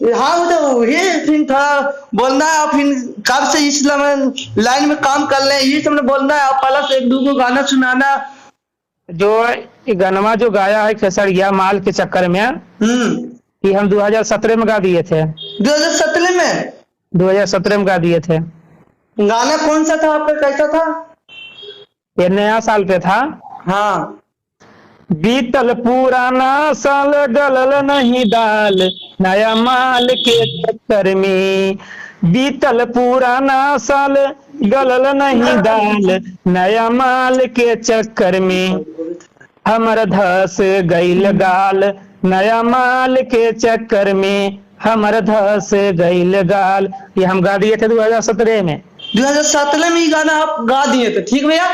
हाँ वो तो ये फिर था बोलना है, फिर कब से इस लाइन में काम कर ले ये सबने बोलना है, पहला से एक दो को गाना सुनाना। जो ये गनमा जो गाया है खेसरिया माल के चक्कर में, ये हम 2017 में गा दिए थे। 2017 में? 2017 में गा दिए थे। गाना कौन सा था आपका, कैसा था? ये नया साल पे था। हाँ। बीतल पुराना साल गलल नहीं दाल, नया माल के चक्कर में। बीतल पुराना साल गलल नहीं दाल, नया माल के चक्कर में। हमर धस गईल गाल, नया माल के चक्कर में। हमर धस गईल गाल, ये हम गा दिए थे 2017 में। 2017 में ये गाना आप गा दिए थे, ठीक भैया।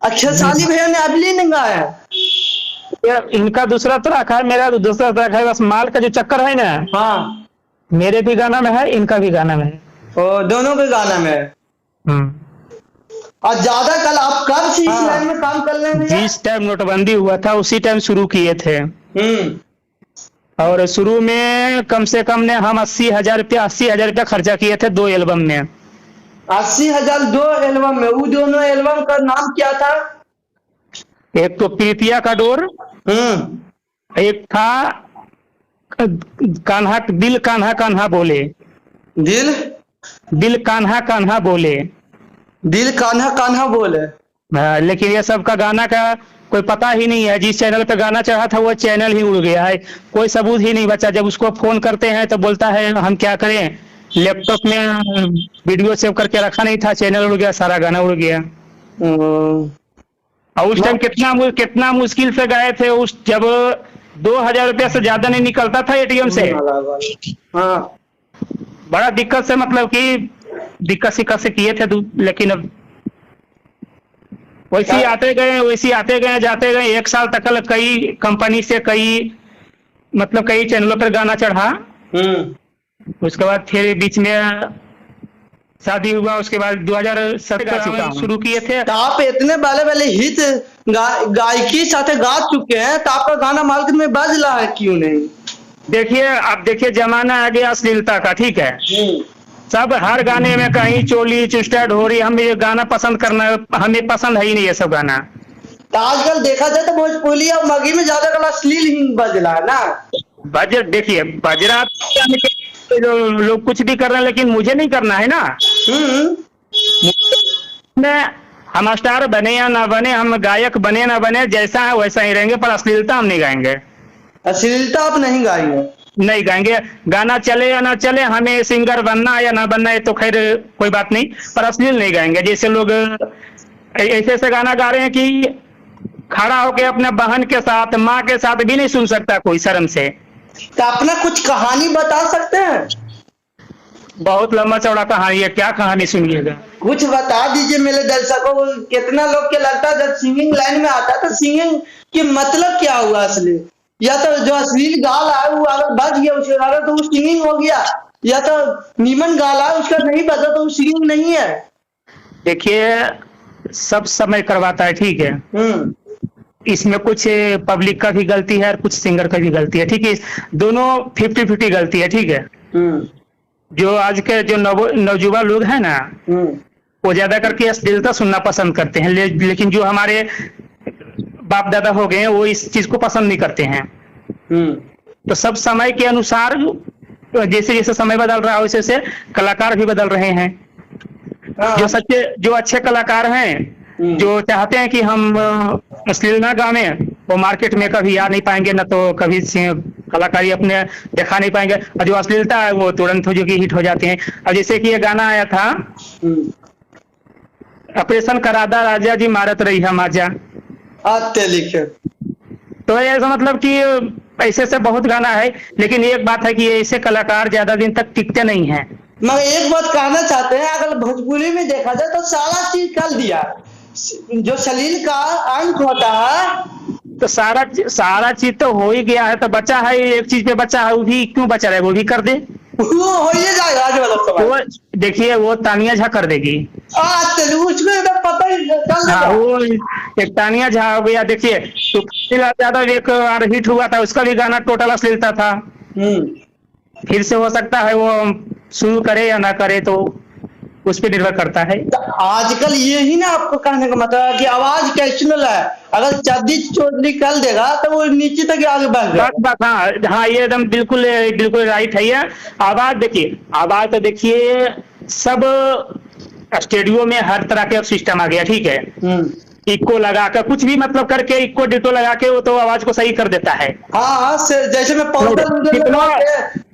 अक्षर साली भैया ने अभी नहीं गाया। इनका दूसरा ट्रैक है, मेरा दूसरा ट्रैक है। बस माल का जो चक्कर है ना, हाँ, मेरे भी गाना में है, इनका भी गाना में है। ओ, दोनों के गाना में है। और ज्यादा कल आप कब से इस लाइन में काम कर रहे हैं? जिस टाइम नोटबंदी हुआ था उसी टाइम शुरू किए थे। और शुरू में कम से कम ने हम 80,000 रुपया खर्चा किए थे 2 एल्बम में। 80,000 2 एल्बम में? वो दोनों एल्बम का नाम क्या था? एक तो प्रीतिया का डोर, एक था कान्हा दिल कान्हा कान्हा बोले। दिल कान्हा कान्हा बोले। दिल कान्हा कान्हा बोले। लेकिन ये सब का गाना का कोई पता ही नहीं है। जिस चैनल पे गाना चढ़ा था वो चैनल ही उड़ गया है, कोई सबूत ही नहीं बचा। जब उसको फोन करते हैं तो बोलता है हम क्या करें, लैपटॉप में वीडियो सेव करके रखा नहीं था, चैनल उड़ गया, सारा गाना उड़ गया। और उस टाइम कितना मुश्किल से गए थे। उस जब 2,000 रुपया से ज्यादा नहीं निकलता था एटीएम से। हाँ। बड़ा दिक्कत से, मतलब कि दिक्कत से किए थे। लेकिन अब वैसे ही आते गए जाते गए। 1 साल तक कई कंपनी से कई चैनलों पर गाना चढ़ा। उसके बाद फिर बीच में शादी हुआ, उसके बाद 2017 शुरू किए थे। तो आप इतने बड़े हिट गायकी साथ गा चुके हैं, तो आपका गाना मार्केट में बज रहा है क्यों नहीं? देखिए जमाना आ गया अश्लीलता का, ठीक है। सब हर गाने में कहीं चोली चुस्टा ढोरी, हम ये गाना पसंद करना, हमें पसंद है ही नहीं ये सब गाना। तो आजकल देखा जाए तो भोजपुरी और मगही में ज्यादा कल अश्लील ही बज रहा है ना। देखिए बजरा लोग कुछ भी कर रहे हैं, लेकिन मुझे नहीं करना है ना। हम स्टार बने या ना बने, हम गायक बने ना बने, जैसा है वैसा ही रहेंगे, पर अश्लीलता हम नहीं गाएंगे। अश्लीलता आप नहीं गाएंगे? गाना चले या ना चले, हमें सिंगर बनना है या ना बनना है तो खैर कोई बात नहीं, पर अश्लील नहीं गाएंगे। जैसे लोग ऐसे गाना गा रहे हैं कि खड़ा होके अपने बहन के साथ, माँ के साथ भी नहीं सुन सकता कोई शर्म से। तो अपना कुछ कहानी बता सकते हैं? बहुत लंबा चौड़ा कहानी है, क्या कहानी सुनिएगा? कुछ बता दीजिए मेरे दर्शकों को। कितना लोग के लगता है जब सिंगिंग लाइन में आता है तो सिंगिंग की मतलब क्या हुआ असली, या तो जो अश्लील गाल है वो अगर बज गया उसके अगर तो वो सिंगिंग हो गया, या तो नीमन गाल है उसका नहीं बजा तो वो सिंगिंग नहीं है। देखिए सब समय करवाता है, ठीक है। इसमें कुछ पब्लिक का भी गलती है और कुछ सिंगर का भी गलती है, ठीक है। दोनों 50-50 गलती है, ठीक है। जो आज के जो नौजुवान लोग हैं ना, वो ज्यादा करके अश्लीलता सुनना पसंद करते हैं, लेकिन जो हमारे बाप दादा हो गए वो इस चीज को पसंद नहीं करते हैं। तो सब समय के अनुसार जैसे जैसे समय बदल रहा है वैसे वैसे कलाकार भी बदल रहे हैं। जो अच्छे कलाकार हैं, जो चाहते हैं कि हम अश्लील ना गाने, वो मार्केट में कभी आ नहीं पाएंगे, ना तो कभी कलाकारी अपने दिखा नहीं पाएंगे। और जो अश्लीलता है वो तुरंत हो जो कि हिट हो जाते हैं। अब जैसे कि ये गाना आया था, ऑपरेशन करादा राजा जी मारत रही हम आजा, लिखे। तो ऐसा मतलब कि ऐसे से बहुत गाना है, लेकिन एक बात है कि ऐसे कलाकार ज्यादा दिन तक टिकते नहीं हैं। मगर एक बात कहना चाहते हैं, अगर भोजपुरी में देखा जाए तो सारा चीज कर दिया, जो सलील का अंक होता है तो सारा चीज तो हो ही गया है। तो बचा है एक चीज पे बचा है, वो भी क्यों बचा रहे, वो भी कर दे, वो हो ही जाएगा आज वाला समय। वो देखिए वो तानिया झा कर देगी। उसको एकदम पता ही हाँ, वो एक तानिया झा हो गया। देखिए तो ज्यादा एक बार हिट हुआ था, उसका भी गाना टोटल अश्लीलता था। फिर से हो सकता है वो शुरू करे या ना करे, तो उस पर निर्भर करता है। तो आजकल ये ही ना आपको कहने का मतलब है कि आवाज कैचुअल है, अगर जल्दी चोट निकल देगा तो वो नीचे तक आगे बढ़ जाएगा। बस बस, हाँ हाँ, ये एकदम बिल्कुल बिल्कुल राइट है ये। आवाज देखिए, आवाज तो देखिए सब स्टूडियो में हर तरह के सिस्टम आ गया, ठीक है। इको लगा कर कुछ भी मतलब करके, इको डिटो लगा के वो तो आवाज को सही कर देता है। हाँ जैसे मैं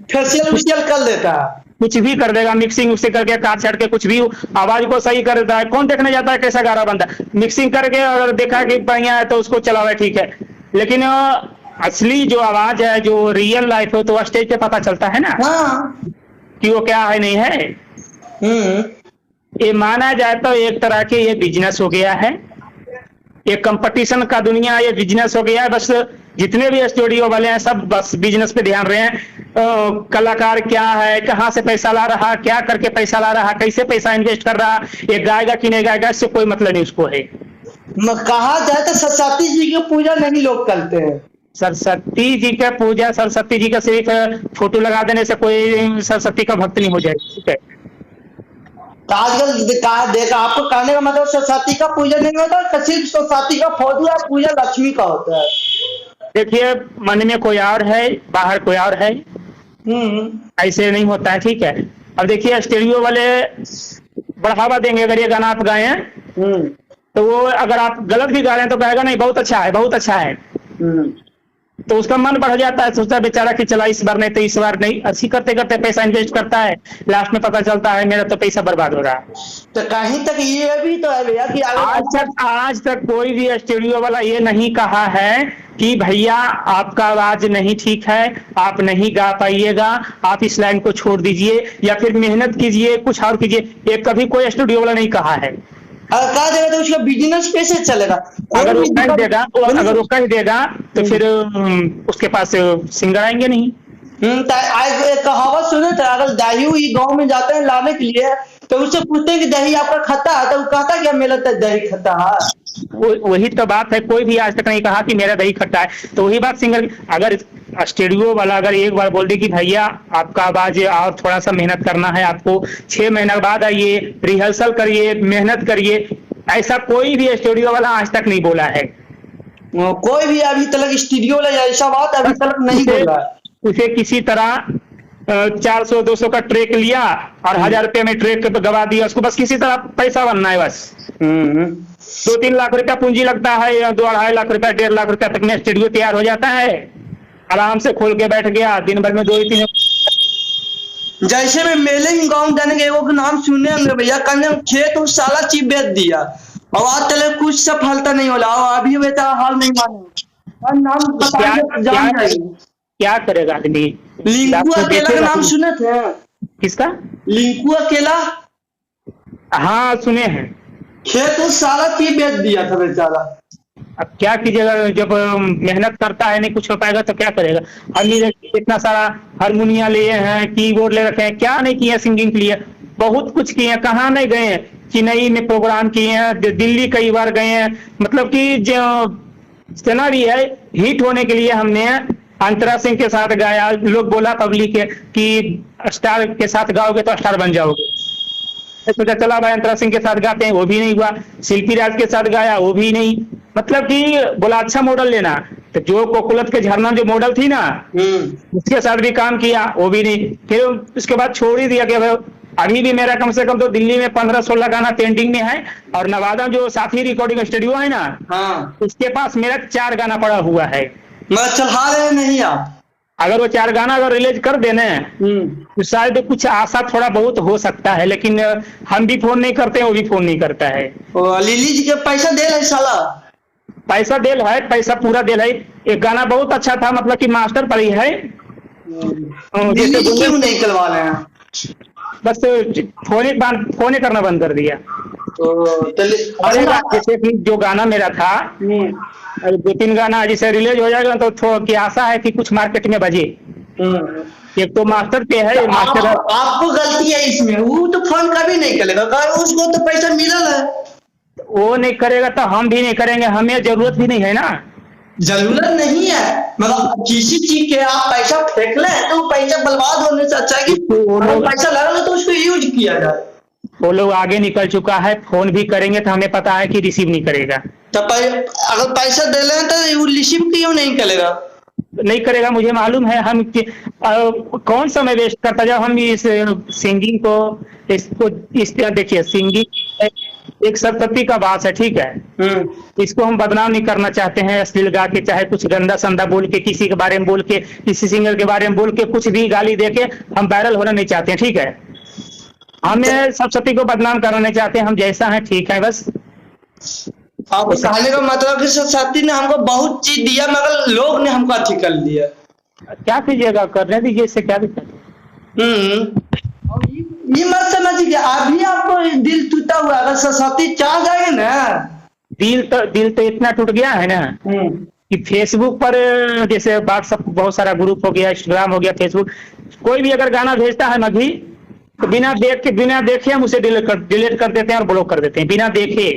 फेशियल उशियल कर देता है, कुछ भी कर देगा, मिक्सिंग उसे करके, काट छाट के कुछ भी आवाज को सही कर देता है। कौन देखने जाता है कैसा गा रहा बंदा, मिक्सिंग करके अगर देखा कि बढ़िया है तो उसको चलाओ, ठीक है। लेकिन असली जो आवाज है, जो रियल लाइफ है, तो स्टेज पे पता चलता है ना कि वो क्या है नहीं है। ये माना जाए तो एक तरह के ये बिजनेस हो गया है, ये कंपटीशन का दुनिया, ये बिजनेस हो गया है। बस जितने भी स्टूडियो वाले हैं सब बस बिजनेस पे ध्यान रहे हैं। कलाकार क्या है, कहाँ से पैसा ला रहा, क्या करके पैसा ला रहा, कैसे पैसा इन्वेस्ट कर रहा, ये गाएगा कि नहीं गाएगा, इससे कोई मतलब नहीं उसको है। कहा जाए तो सरस्वती जी की पूजा नहीं लोग करते हैं। सरस्वती जी का पूजा, सरस्वती जी का सिर्फ फोटो लगा देने से कोई सरस्वती का भक्त नहीं हो जाए, ठीक है। तो आजकल देखा, आपको कहने का मतलब सरस्वती का पूजा नहीं होता, सिर्फ सरस्वती का फोटो या पूजा लक्ष्मी का होता है। देखिए, मन में कोई और है, बाहर कोई और है, ऐसे नहीं होता है, ठीक है। अब देखिए स्टूडियो वाले बढ़ावा देंगे, अगर ये गाना आप गाए हैं तो वो अगर आप गलत भी गा रहे हैं तो कहेगा नहीं बहुत अच्छा है, बहुत अच्छा है, तो उसका मन बढ़ जाता है, सोचता है बेचारा कि चला इस बार नहीं तो इस बार नहीं, अच्छी करते करते पैसा इन्वेस्ट करता है, लास्ट में पता चलता है मेरा तो पैसा बर्बाद हो रहा है। तो कहीं तक ये भी तो है भैया कि आज तक कोई भी स्टूडियो वाला ये नहीं कहा है कि भैया आपका आवाज नहीं ठीक है, आप नहीं गा पाइएगा, आप इस लाइन को छोड़ दीजिए या फिर मेहनत कीजिए, कुछ और कीजिए, ये कभी कोई स्टूडियो वाला नहीं कहा है। कहा देगा तो उसका बिजनेस कैसे चलेगा? अगर वो कह देगा तो फिर उसके पास सिंगर आएंगे नहीं। कहावत सुने थे, अगर दही हुई गांव में जाते हैं लाने के लिए तो उससे पूछते हैं कि दही आपका खट्टा है, तो वो कहता क्या मेरा तो दही खट्टा है। वही तो बात है, कोई भी आज तक नहीं कहा कि मेरा दही खट्टा है। तो वही बात सिंगर, अगर स्टूडियो वाला अगर एक बार बोल दे कि भैया आपका आवाज और थोड़ा सा मेहनत करना है, आपको 6 महीने बाद आइए, रिहर्सल करिए, मेहनत करिए, ऐसा कोई भी स्टूडियो वाला आज तक नहीं बोला है। कोई भी अभी तक स्टूडियो वाला ऐसा बात अभी तक नहीं बोला। उसे किसी तरह 400-200 का ट्रैक लिया और 1000 रुपये में ट्रैक पे गवा दिया, उसको बस किसी तरह पैसा बनना है बस। 2-3 लाख रुपया पूंजी लगता है, या 2-2.5 लाख रुपया, 1.5 लाख रुपया तक में स्टूडियो तैयार हो जाता है, आराम से खोल के बैठ गया, दिन भर में 2-3। जैसे में मेले में गाँव जाने के वो नाम सुने होंगे भैया, कल खेत उस साला चीज बेच दिया और आज तक कुछ सफलता नहीं होला, अभी बेटा हाल नहीं माने नाम क्या करेगा आदमी। लिंकू अकेला का नाम सुने थे? किसका? लिंकू अकेला। हाँ सुने हैं। खेत उस साला चीज बेच दिया था बेचारा। अब क्या कीजिएगा, जब मेहनत करता है नहीं कुछ हो पाएगा तो क्या करेगा। आदमी इतना सारा हारमोनिया लिए हैं, कीबोर्ड ले रखे हैं, क्या नहीं किए सिंगिंग के लिए, बहुत कुछ किए, कहाँ नहीं गए हैं, चेन्नई में प्रोग्राम किए हैं, दिल्ली कई बार गए हैं, मतलब कि जो चना भी है हिट होने के लिए हमने अंतरा सिंह के साथ गाया, लोग बोला पब्लिक कि स्टार के साथ गाओगे तो स्टार बन जाओगे, सोचा चला भाई अंतरा सिंह के साथ गाते हैं, वो भी नहीं हुआ। शिल्पी राज के साथ गाया, वो भी नहीं, मतलब कि बोला अच्छा मॉडल लेना, तो जो कोकुलत के झरना जो मॉडल थी ना उसके साथ भी काम किया, वो भी नहीं। फिर उसके बाद छोड़ ही दिया कि अभी भी मेरा कम से कम तो दिल्ली में 15-16 गाना पेंडिंग में है, और नवादा जो साथी रिकॉर्डिंग स्टूडियो है ना, उसके पास मेरा 4 गाना पड़ा हुआ है। मैं चढ़ा रहे नहीं आप, अगर वो 4 गाना अगर रिलीज कर देने तो शायद कुछ आशा थोड़ा बहुत हो सकता है, लेकिन हम भी फोन नहीं करते, वो भी फोन नहीं करता है। लिली जी के पैसा दे रहे साला, पैसा देल है, पैसा पूरा देल है। एक गाना बहुत अच्छा था, मतलब कि मास्टर पर ही है, जैसे क्यों नहीं करवा रहे हैं, बस फोन करना बंद कर दिया। अरे जैसे कि जो गाना मेरा था 2-3 गाना जैसे रिलीज हो जाएगा तो थोड़ा की आशा है कि कुछ मार्केट में बजे। एक तो मास्टर पे है, मास्टर आपको गलती है इसमें, वो तो फोन कभी नहीं करेगा, उसको तो पैसा मिला है, वो नहीं करेगा तो हम भी नहीं करेंगे, हमें जरूरत भी नहीं है ना। जरूरत नहीं है, मतलब किसी चीज के आप पैसा फेंक ले तो पैसा बर्बाद होने से अच्छा है कि पैसा लगा लो तो उसको यूज किया जाए। वो लोग आगे निकल चुका है, फोन भी करेंगे तो हमें पता है कि रिसीव नहीं करेगा। तो अगर पैसा दे ले तो वो रिसीव क्यों नहीं करेगा? नहीं करेगा, मुझे मालूम है। हम कौन समय वेस्ट करता, जब हम इस सिंगिंग को इसको इस देखिए, सिंगिंग एक सरस्वती का वास है, ठीक है। इसको हम बदनाम नहीं करना चाहते हैं, अश्लील गा के, चाहे कुछ गंदा संदा बोल के, किसी के बारे में बोल के, किसी सिंगर के बारे में बोल के, कुछ भी गाली दे के हम वायरल होना नहीं चाहते हैं, ठीक है। हमें सरस्वती को बदनाम करना नहीं चाहते, हम जैसा है ठीक है बस। आपको कहने का मतलब कि सरस्वती ने हमको बहुत चीज दिया मगर लोग ने हमको अच्छी कर दिया। क्या कीजिएगा, करने दीजिए, इससे क्या दिक्कत है। ये मत समझिए, अभी आपको दिल टूटा हुआ, अगर सरस्वती चाह जाएंगे ना, दिल तो इतना टूट गया है ना कि फेसबुक पर, जैसे व्हाट्सएप बहुत सारा ग्रुप हो गया, इंस्टाग्राम हो गया, फेसबुक, कोई भी अगर गाना भेजता है मभी तो बिना देखे हम उसे डिलीट कर देते हैं और ब्लॉक कर देते हैं, बिना देखे,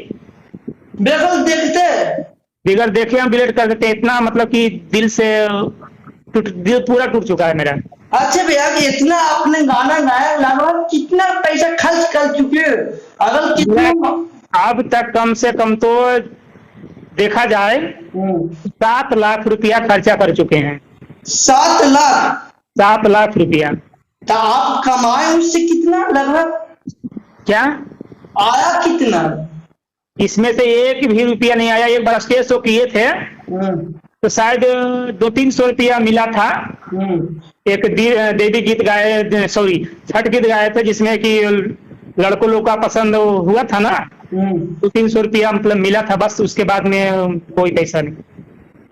बगैर देखे हम डिलीट कर देते हैं। इतना मतलब कि दिल पूरा टूट चुका है मेरा। अच्छा भैया, कि इतना आपने गाना गाया, लगभग कितना पैसा खर्च कर चुके? अगर कितना अब तक कम से कम तो देखा जाए 7 लाख रुपया खर्चा कर चुके हैं। 7 लाख? 7 लाख रुपया। तो आप कमाए उससे कितना, लगभग क्या आया कितना? इसमें से एक भी रुपया नहीं आया। एक बार स्टेज शो किए थे तो शायद 200-300 रुपया मिला था। एक देवी गीत गाए, सॉरी छठ गीत गाए थे, जिसमें कि लड़कों लोग का पसंद हुआ था ना, 200-300 रुपया मतलब मिला था बस। उसके बाद में कोई पैसा नहीं।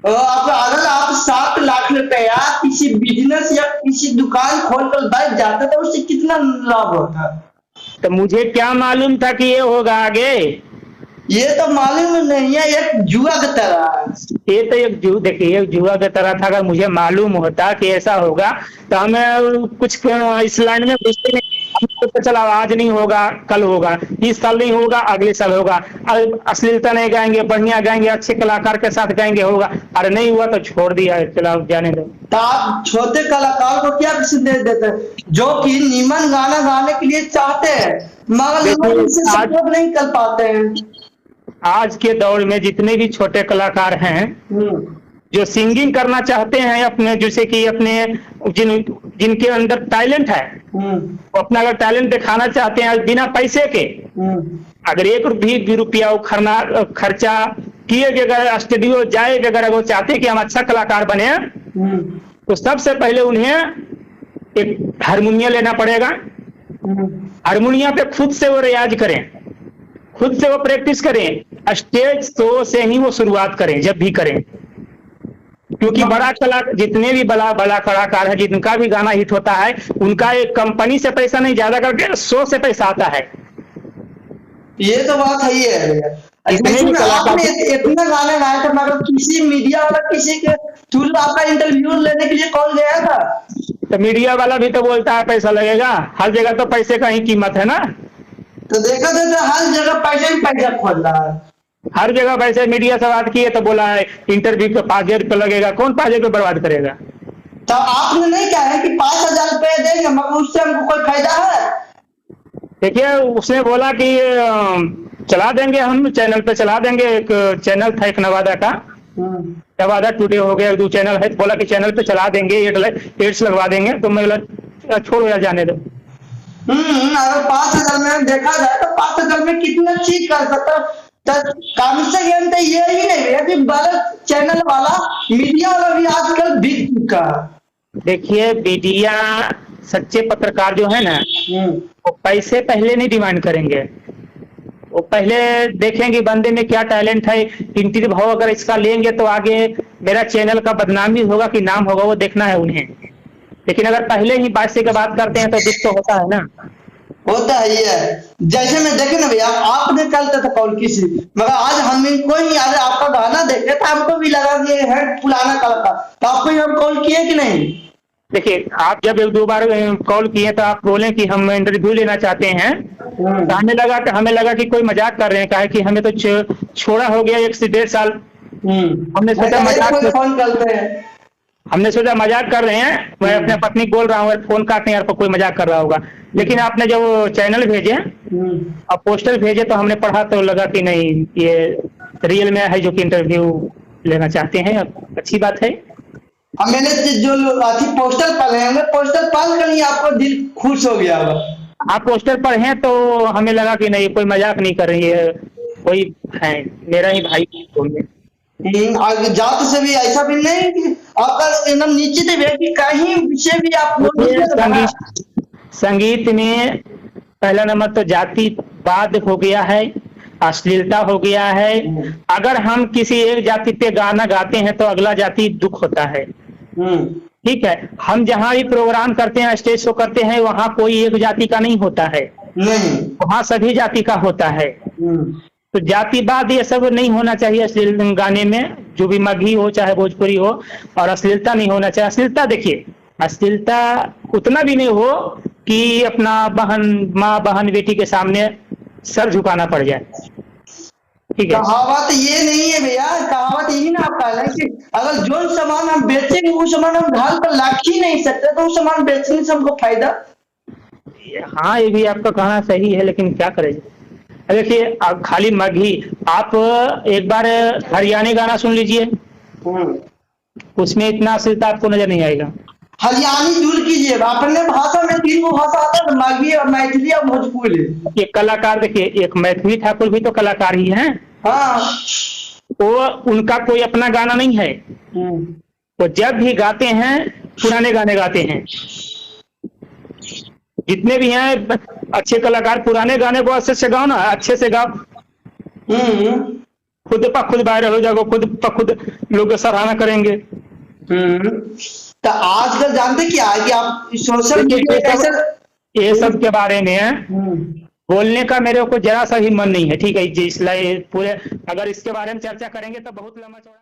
अगर आप 7 लाख रुपया किसी बिजनेस या किसी दुकान खोल कर बैठ जाते तो उससे कितना लाभ होता? तो मुझे क्या मालूम था कि ये होगा आगे। ये तो मालूम नहीं है, एक जुआ की तरह। ये तो देखिए एक जुआ की तरह था। अगर मुझे मालूम होता कि ऐसा होगा तो हमें कुछ इस लाइन में घुसते नहीं। तो चला आज नहीं होगा कल होगा, इस साल नहीं होगा अगले साल होगा। अश्लीलता नहीं गाएंगे, बढ़िया गाएंगे, अच्छे कलाकार के साथ गाएंगे, होगा। अरे नहीं हुआ तो छोड़ दिया, चला जाने दो। तो आप छोटे कलाकार को क्या संदेश देते हैं, जो कि नीमन गाना गाने के लिए चाहते हैं मगर लोग इनसे सपोर्ट नहीं कर पाते हैं? आज के दौर में जितने भी छोटे कलाकार हैं जो सिंगिंग करना चाहते हैं अपने, जैसे कि अपने जिनके अंदर टैलेंट है, वो अपना अगर टैलेंट दिखाना चाहते हैं बिना पैसे के, अगर एक भी रुपया खर्चा किए, अगर स्टूडियो जाए, अगर वो चाहते हैं कि हम अच्छा कलाकार बने, तो सबसे पहले उन्हें एक हारमोनियम लेना पड़ेगा। हारमोनियम पे खुद से वो रियाज करें, खुद से वो प्रैक्टिस करें, स्टेज शो से ही वो शुरुआत करें जब भी करें। क्योंकि जितने भी बड़ा कलाकार है, जिनका भी गाना हिट होता है, उनका एक कंपनी से पैसा नहीं, ज्यादा करके शो से पैसा आता है। ये तो बात है ही है। आपने इतना गाना गाया था मगर किसी मीडिया वाला किसी के थ्रू आपका इंटरव्यू लेने के लिए कॉल गया था? तो मीडिया वाला भी तो बोलता है पैसा लगेगा, हर जगह तो पैसे का ही कीमत है ना। तो देखा जाए तो हर जगह पैसा ही पैसा खोल रहा है, हर जगह पैसे। मीडिया से बात की है तो बोला है इंटरव्यू पे 5,000 रुपये लगेगा, कौन 5,000 रुपये बर्बाद करेगा? तो आपने नहीं कहा है कि 5,000 रुपये देंगे मगर उससे हमको कोई फायदा है? देखिए उसने बोला कि चला देंगे, हम चैनल पे चला देंगे। एक चैनल था एक नवादा का, नवादा टुडे हो गया, 2 चैनल है, बोला कि चैनल पे चला देंगे, एड्स लगवा देंगे। तो मैं बोला छोड़ो यार, जाने दो। अगर 5,000 में देखा जाए तो 5,000 में कितना चीज कर सकता, कम से कम तो ये ही नहीं है कि बड़ा चैनल वाला मीडिया वाला भी आजकल बिक चुका। देखिए मीडिया, सच्चे पत्रकार जो है ना, वो पैसे पहले नहीं डिमांड करेंगे। वो पहले देखेंगे बंदे में क्या टैलेंट है, इंटरव्यू भाव अगर इसका लेंगे तो आगे मेरा चैनल का बदनामी होगा कि नाम होगा, वो देखना है उन्हें। लेकिन अगर पहले ही पैसे की बात करते हैं तो दुख तो होता है ना। होता ही है। जैसे मैं देखे ना भैया, आपने कल तक कॉल की थी मगर आज हम इनको ही, आज आपका गाना देखे तो हमको भी लगा कि है पुराना कलाकार, तो आपको हम कॉल किए कि नहीं? देखिए आप जब 1-2 बार कॉल किए तो आप बोले कि हम इंटरव्यू लेना चाहते हैं, तो हमें लगा कि कोई मजाक कर रहे हैं। कहा कि हमें तो छोड़ा हो गया 1 से 1.5 साल, हमने सोचा मजाक फोन करते हैं। हमने सोचा मजाक कर रहे हैं, मैं अपने पत्नी बोल रहा हूँ फोन काटने यार कोई मजाक कर रहा होगा, लेकिन आपने जब वो चैनल भेजे और पोस्टर भेजे तो हमने पढ़ा तो लगा कि नहीं ये रियल में है जो कि इंटरव्यू लेना चाहते हैं, अच्छी बात है। अब मैंने जो अथी पोस्टर पढ़े हैं, पोस्टर पढ़ कर ही आपको दिल खुश हो गया होगा। आप पोस्टर पर हैं तो हमें लगा कि नहीं कोई मजाक नहीं कर रही है, कोई है मेरा ही भाई होंगे। जात से भी ऐसा भी नहीं कि अगर एकदम निश्चित है कि कहीं से भी आप संगीत में पहला नंबर तो जातिवाद हो गया है, अश्लीलता हो गया है। अगर हम किसी एक जाति पे गाना गाते हैं तो अगला जाति दुख होता है, ठीक है। हम जहाँ भी प्रोग्राम करते हैं, स्टेज शो करते हैं, वहाँ कोई एक जाति का नहीं होता है, नहीं वहाँ सभी जाति का होता है। तो जातिवाद ये सब नहीं होना चाहिए अश्लील गाने में, जो भी मगही हो चाहे भोजपुरी हो, और अश्लीलता नहीं होना चाहिए। अश्लीलता देखिए, अश्लीलता उतना भी नहीं हो कि अपना माँ बहन बेटी के सामने सर झुकाना पड़ जाए, ठीक है। कहावत ये नहीं है भैया, कहावत यही ना आपका है कि अगर जो सामान हम बेचेंगे वो सामान हम ढाल पर लाख ही नहीं सकते, तो वो सामान बेचने से हमको फायदा। हाँ ये भी आपका कहना सही है, लेकिन क्या करें। देखिए अब खाली मगही, आप एक बार हरियाणवी गाना सुन लीजिए, उसमें इतना अश्लीलता आपको नजर नहीं आएगा। हरियाणी दूर कीजिए, अपने भाषा में 3 भाषा आता है, मगही और मैथिली और भोजपुरी। एक कलाकार देखिए, एक मैथिली ठाकुर भी तो कलाकार ही हैं। हाँ, वो उनका कोई अपना गाना नहीं है, वो जब भी गाते हैं पुराने गाने गाते हैं। जितने भी हैं अच्छे कलाकार पुराने गाने को अच्छे से गाओ ना, अच्छे से गाओ, खुद प खुद वायरल हो जाओगे, खुद प खुद लोग सराहना करेंगे। तो आजकल जानते क्या है कि आप सोशल मीडिया कैसे, ये सब के बारे में बोलने का मेरे को जरा सा भी मन नहीं है, ठीक है। इसलिए पूरे अगर इसके बारे में चर्चा करेंगे तो बहुत लंबा चौड़ा